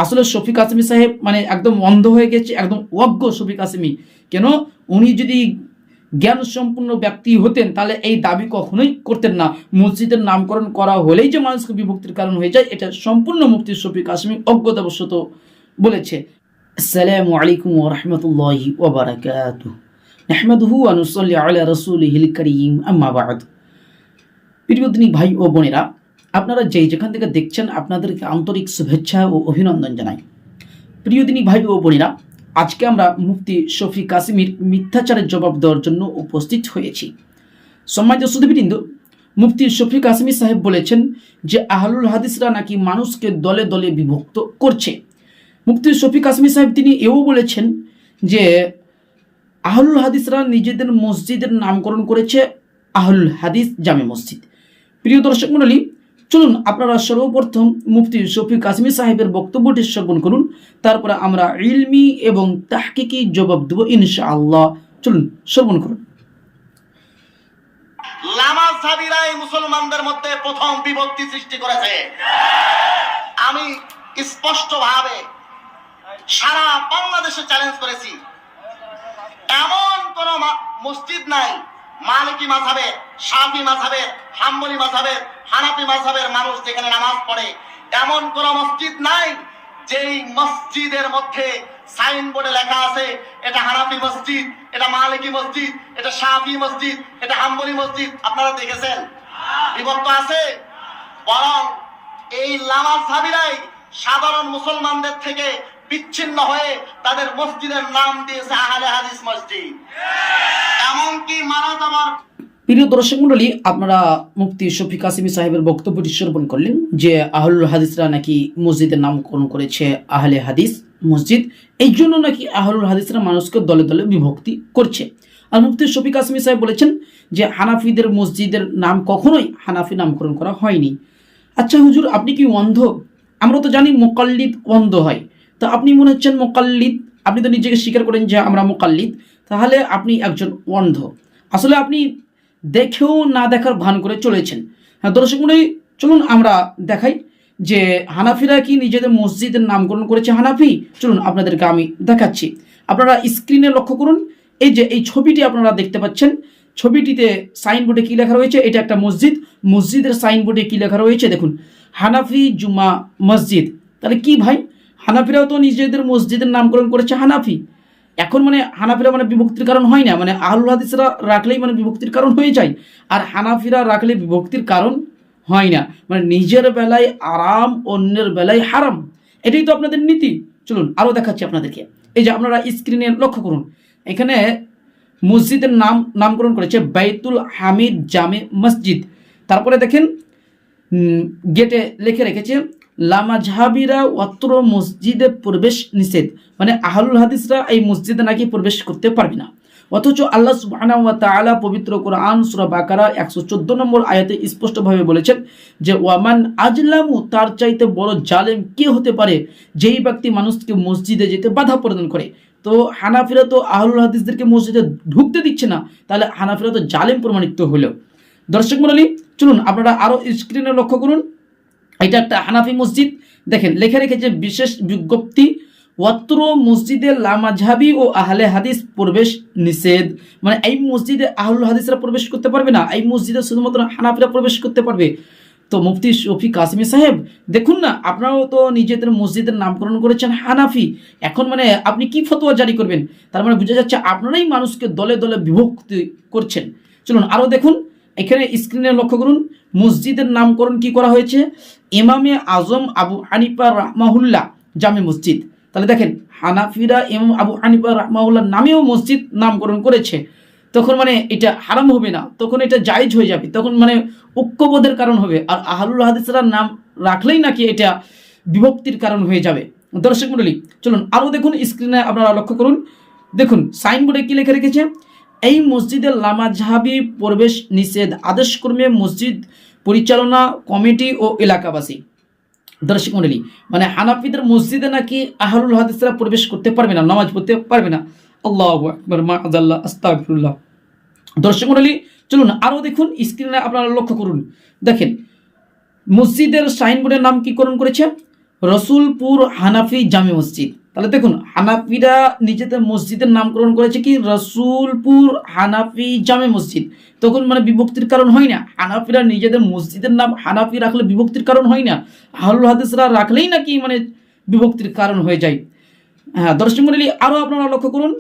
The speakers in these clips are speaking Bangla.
আসলে শফি কাসেমি সাহেব মানে একদম অন্ধ হয়ে গেছে, একদম অজ্ঞ শফি কাসেমি। কেন, উনি যদি জ্ঞান সম্পূর্ণ ব্যক্তি হতেন তাহলে এই দাবি কখনোই করতেন না। মসজিদের নামকরণ করা হলেই যে মানুষকে বিভক্তির কারণ হয়ে যায়, এটা সম্পূর্ণ মুফতি শফি কাসেমি অজ্ঞতাবশত বলেছে। আসসালামু আলাইকুম ওয়া রাহমাতুল্লাহি ওয়া বারাকাতুহু। নাহমাদুহু ওয়া নুসাল্লি আলা রাসূলিহিল কারীম, আম্মা বা'দ। প্রিয় দিনী ভাই ও বোনেরা, আপনারা যেখান থেকে দেখছেন আপনাদেরকে আন্তরিক শুভেচ্ছা ও অভিনন্দন জানাই। প্রিয় দিনী ভাই ও বোনেরা, আজকে আমরা মুফতি শফি কাসেমির মিথ্যাচারের জবাব দেওয়ার জন্য উপস্থিত হয়েছি। সম্মানিত সুধীবৃন্দ, মুফতি শফি কাসেমি সাহেব বলেছেন যে আহলুল হাদিসরা নাকি মানুষকে দলে দলে বিভক্ত করছে। মুফতি শফি কাসেমি সাহেব তিনি এও বলেছেন যে আহলুল হাদিসরা নিজেদের মসজিদের নামকরণ করেছে আহলুল হাদিস জামে মসজিদ। প্রিয় দর্শক মণ্ডলী, চলুন আপনারা সর্বপ্রথম মুফতি শফি কাসেমি সাহেবের বক্তব্যটি শ্রবণ করুন, তারপরে আমরা ইলমি এবং তাহকিকি জবাব দেব ইনশাআল্লাহ। চলুন শ্রবণ করুন। লামাযহাবীরাই মুসলমানদের মধ্যে প্রথম বিভক্তি সৃষ্টি করেছে। আমি স্পষ্টভাবে সারা বাংলাদেশে চ্যালেঞ্জ করেছি, এমন কোন মসজিদ নাই মালিকি মাযহাবের, শাফি মাযহাবের, হাম্বলি মাযহাবের, হানাফি মাযহাবের মানুষ যেখানে নামাজ পড়ে, এমন কোন মসজিদ নাই যেই মসজিদের মধ্যে সাইনবোর্ডে লেখা আছে এটা হানাফি মসজিদ, এটা মালিকি মসজিদ, এটা শাফি মসজিদ, এটা হাম্বলি মসজিদ। আপনারা দেখেছেন বিভক্ত আছে? বরং এই লামাযহাবীরাই সাধারণ মুসলমানদের থেকে বিচ্ছিন্ন হয়ে তাদের মসজিদের নাম দিয়েছে আহলে হাদিস মসজিদ। এমনকি মারা যাবার। প্রিয় দর্শক মণ্ডলী, আপনারা মুফতি শফি কাসেমি সাহেবের বক্তব্যটি শ্রবণ করলেন যে আহলুল হাদিসরা নাকি মসজিদের নামকরণ করেছে আহলে হাদিস মসজিদ, এই জন্য নাকি আহলুল হাদিসরা মানুষকে দলে দলে বিভক্তি করছে। আর মুফতি শফি কাসেমি সাহেব বলেছেন যে হানাফিদের মসজিদের নাম কখনোই হানাফি নামকরণ করা হয়নি। আচ্ছা হুজুর, আপনি কি অন্ধ? আমরা তো জানি মুকাল্লিদ অন্ধ হয়, তো আপনি মনে হচ্ছেন মুকাল্লিদ, আপনি তো নিজেকে স্বীকার করেন যে আমরা মুকাল্লিদ, তাহলে আপনি একজন অন্ধ। আসলে আপনি দেখেও না দেখার ভান করে চলেছেন। হ্যাঁ দর্শক মণ্ডলী, চলুন আমরা দেখাই যে হানাফিরা কি নিজেদের মসজিদের নামকরণ করেছে হানাফি। চলুন আপনাদেরকে আমি দেখাচ্ছি। আপনারা স্ক্রিনে লক্ষ্য করুন, এই যে এই ছবিটি আপনারা দেখতে পাচ্ছেন, ছবিটিতে সাইনবোর্ডে কি লেখা রয়েছে, এটা একটা মসজিদ, মসজিদের সাইনবোর্ডে কি লেখা রয়েছে দেখুন, হানাফি জুমা মসজিদ। তাহলে কি ভাই, হানাফিরাও তো নিজেদের মসজিদের নামকরণ করেছে হানাফি। এখন মানে হানাফিরা মানে বিভক্তির কারণ হয় না, মানে আহলুল হাদিসরা রাখলেই মানে বিভক্তির কারণ হয়ে যায়, আর হানাফিরা রাখলে বিভক্তির কারণ হয় না। মানে নিজের বেলায় আরাম, অন্যের বেলায় হারাম, এটাই তো আপনাদের নীতি। চলুন আরও দেখাচ্ছি আপনাদেরকে। এই যে আপনারা স্ক্রিনে লক্ষ্য করুন, এখানে মসজিদের নামকরণ করেছে বাইতুল হামিদ জামে মসজিদ। তারপরে দেখেন গেটে লিখে রেখেছে লামাযহাবীরা অত্র মসজিদে প্রবেশ নিষেধ, মানে আহলুল হাদিসরা এই মসজিদে নাকি প্রবেশ করতে পারবে না। অথচ আল্লাহ সুবহানাহু ওয়া তাআলা পবিত্র কোরআন সূরা বাকারা 114 নম্বর আয়াতে স্পষ্টভাবে বলেছেন যে ওয়ামান আজলামু, তার চাইতে বড় জালেম কে হতে পারে যেই ব্যক্তি মানুষকে মসজিদে যেতে বাধা প্রদান করে। তো হানাফিরা তো আহলুল হাদিসদেরকে মসজিদে ঢুকতে দিচ্ছে না, তাহলে হানাফিরা তো জালেম প্রমাণিত হলো। দর্শক মণ্ডলী, চলুন আপনারা আরও স্ক্রিনে লক্ষ্য করুন, এটা একটা হানাফি মসজিদ। দেখেন লেখা রেখেছে বিশেষ বিজ্ঞপ্তি, অত্র মসজিদে লামাযহাবী ও আহলে হাদিস প্রবেশ নিষেধ, মানে এই মসজিদে আহলুল হাদিসরা প্রবেশ করতে পারবে না, এই মসজিদে শুধুমাত্র হানাফিরা প্রবেশ করতে পারবে। তো মুফতি শফি কাসেমি সাহেব দেখুন না, আপনারাও তো নিজেদের মসজিদের নামকরণ করেছেন হানাফি, এখন মানে আপনি কি ফতোয়া জারি করবেন? তার মানে বোঝা যাচ্ছে আপনারাই মানুষকে দলে দলে বিভক্তি করছেন। চলুন আরও দেখুন, এখানে স্ক্রিনে লক্ষ্য করুন, মসজিদের নামকরণ কি করা হয়েছে, ইমামে আজম আবু হানিফা রাহমাহুল্লাহ জামে মসজিদ। তাহলে দেখেন হানাফিরা ইমাম আবু হানিফা রাহমাহুল্লাহ নামেও মসজিদ নামকরণ করেছে, তখন মানে এটা হারাম হবে না, তখন এটা জায়েজ হয়ে যাবে, তখন মানে ঐক্যবোধের কারণ হবে। আর আহলুল হাদিসরা নাম রাখলেই নাকি এটা বিভক্তির কারণ হয়ে যাবে। দর্শক মণ্ডলী, চলুন আরও দেখুন, স্ক্রিনে আপনারা লক্ষ্য করুন, দেখুন সাইনবোর্ডে কি লেখা রেখেছে, এই মসজিদে লামাযহাবী প্রবেশ নিষেধ, আদেশক্রমে মসজিদ পরিচালনা কমিটি ও এলাকাবাসী। দর্শক মণ্ডলী, মানে হানাফিদের মসজিদে নাকি আহলুল হাদিসরা প্রবেশ করতে পারবে না, নামাজ পড়তে পারবে না। আল্লাহু আকবার, মাআযাল্লাহ, আস্তাগফিরুল্লাহ। দর্শক মণ্ডলী, চলুন আরও দেখুন, স্ক্রিনে আপনারা লক্ষ্য করুন, দেখেন মসজিদের সাইনবোর্ডের নামকরণ করেছে রসুলপুর হানাফি জামে মসজিদ। তাহলে দেখুন, হানাফিরা নিজেদের মসজিদের নামকরণ করেছে কি রসুলপুর হানাফি জামে মসজিদ, তখন মানে বিভক্তির কারণ হয় না। হানাফিরা নিজেদের মসজিদের নাম হানাফি রাখলে বিভক্তির কারণ হয় না, আহলুল হাদিসরা রাখলেই নাকি মানে বিভক্তির কারণ হয়ে যায়। হ্যাঁ দর্শক মণ্ডলী, আরও আপনারা লক্ষ্য করুন,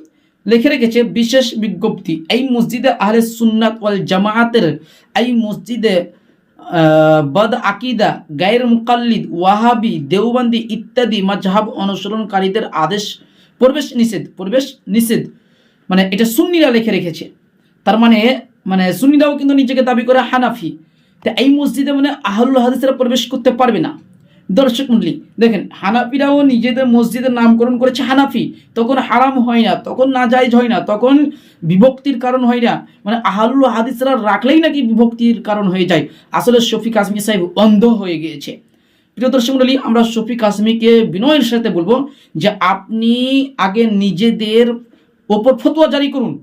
লিখে রেখেছে বিশেষ বিজ্ঞপ্তি, এই মসজিদে আহলে সুন্নাত ওয়াল জামাআতের এই মসজিদে বদ আকিদা, গায়ের মুকাল্লিদ, ওয়াহাবি, দেওবন্দি ইত্যাদি মাযহাব অনুসরণকারীদের আদেশ প্রবেশ নিষেধ। মানে এটা সুন্নিরা লিখে রেখেছে, তার মানে সুন্নিরাও কিন্তু নিজেকে দাবি করে হানাফি। তা এই মসজিদে মানে আহলুল হাদিসরা প্রবেশ করতে পারবে না। দর্শক মণ্ডলী দেখেন, হানাফিরাও নিজেদের মসজিদের নামকরণ করেছে হানাফি, তখন হারাম হয় না, তখন নাজায়েজ হয় না, তখন বিভক্তির কারণ হয় না, মানে আহলুল হাদিসরা রাখলেই নাকি বিভক্তির কারণ হয়ে যায়। আসলে শফিক আজমি সাহেব অন্ধ হয়ে গিয়েছে। প্রিয় দর্শক মণ্ডলী, আমরা শফিক আজমিকে বিনয়ের সাথে বলবো যে আপনি আগে নিজেদের ওপর ফতোয়া জারি করুন।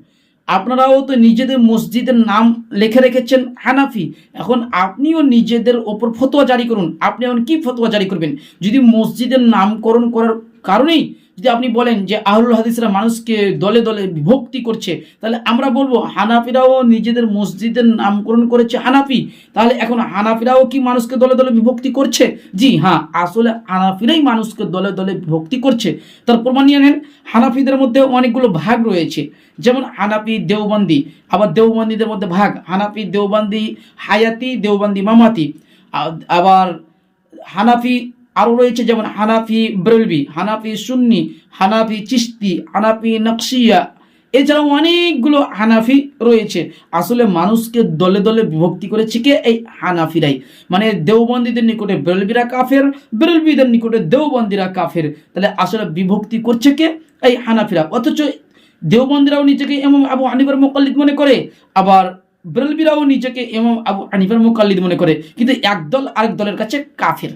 আপনারাও তো নিজেদের মসজিদের নাম লিখে রেখেছেন হানাফি, এখন আপনিও নিজেদের ওপর ফতোয়া জারি করুন। আপনি এখন কি ফতোয়া জারি করবেন? যদি মসজিদের নামকরণ করার কারণেই যদি আপনি বলেন যে আহলুল হাদিসরা মানুষকে দলে দলে বিভক্তি করছে, তাহলে আমরা বলবো হানাফিরাও নিজেদের মসজিদের নামকরণ করেছে হানাফি, তাহলে এখন হানাফিরাও কি মানুষকে দলে দলে বিভক্তি করছে? জি হ্যাঁ, আসলে হানাফিরাই মানুষকে দলে দলে বিভক্তি করছে। তার প্রমাণ নিয়ে নেন, হানাফিদের মধ্যে অনেকগুলো ভাগ রয়েছে, যেমন হানাফি দেওবন্দি, আবার দেওবন্দিদের মধ্যে ভাগ হানাফি দেওবন্দি হায়াতি, দেওবন্দি মামাতি, আবার হানাফি আরও রয়েছে যেমন হানাফি বেরেলভি, হানাফি সুন্নি, হানাফি চিশতি, হানাফি নকশিয়া, এছাড়াও অনেকগুলো হানাফি রয়েছে। আসলে মানুষকে দলে দলে বিভক্তি করেছে কে? এই হানাফিরাই। মানে দেওবন্দীদের নিকটে বেরেলভিরা কাফের, বেরেলভিদের নিকটে দেওবন্দিরা কাফের, তাহলে আসলে বিভক্তি করছে কে? এই হানাফিরা। অথচ দেওবন্দিরাও নিজেকে ইমাম আবু হানিফার মুকাল্লিদ মনে করে, আবার বেরেলভিরাও নিজেকে ইমাম আবু হানিফার মুকাল্লিদ মনে করে, কিন্তু এক দল আরেক দলের কাছে কাফের।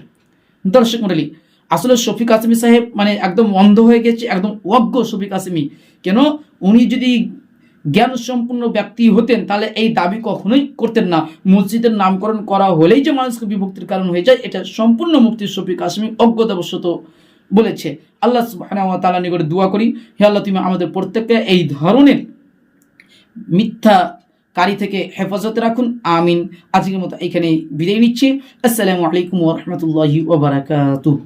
দর্শক মণ্ডলী, আসলে শফিক আজমি সাহেব মানে একদম অন্ধ হয়ে গেছে, একদম অজ্ঞ শফিক আজমি। কেন? উনি যদি জ্ঞান সম্পূর্ণ ব্যক্তি হতেন তাহলে এই দাবি কখনোই করতেন না। মসজিদের নামকরণ করা হলেই যে মানুষকে বিভক্তির কারণ হয়ে যায়, এটা সম্পূর্ণ মুফতি শফিক আজমি অজ্ঞতাবশত বলেছে। আল্লাহ সুবহানাহু ওয়া তাআলার নিকটে দোয়া করি, হে আল্লাহ তুমি আমাদের প্রত্যেককে এই ধরনের মিথ্যাকারী থেকে হেফাজতে রাখুন, আমিন। আজকের মতো এখানে বিদায় নিচ্ছি। আসসালামু আলাইকুম ওয়া রাহমাতুল্লাহি ওয়া বারাকাতুহু।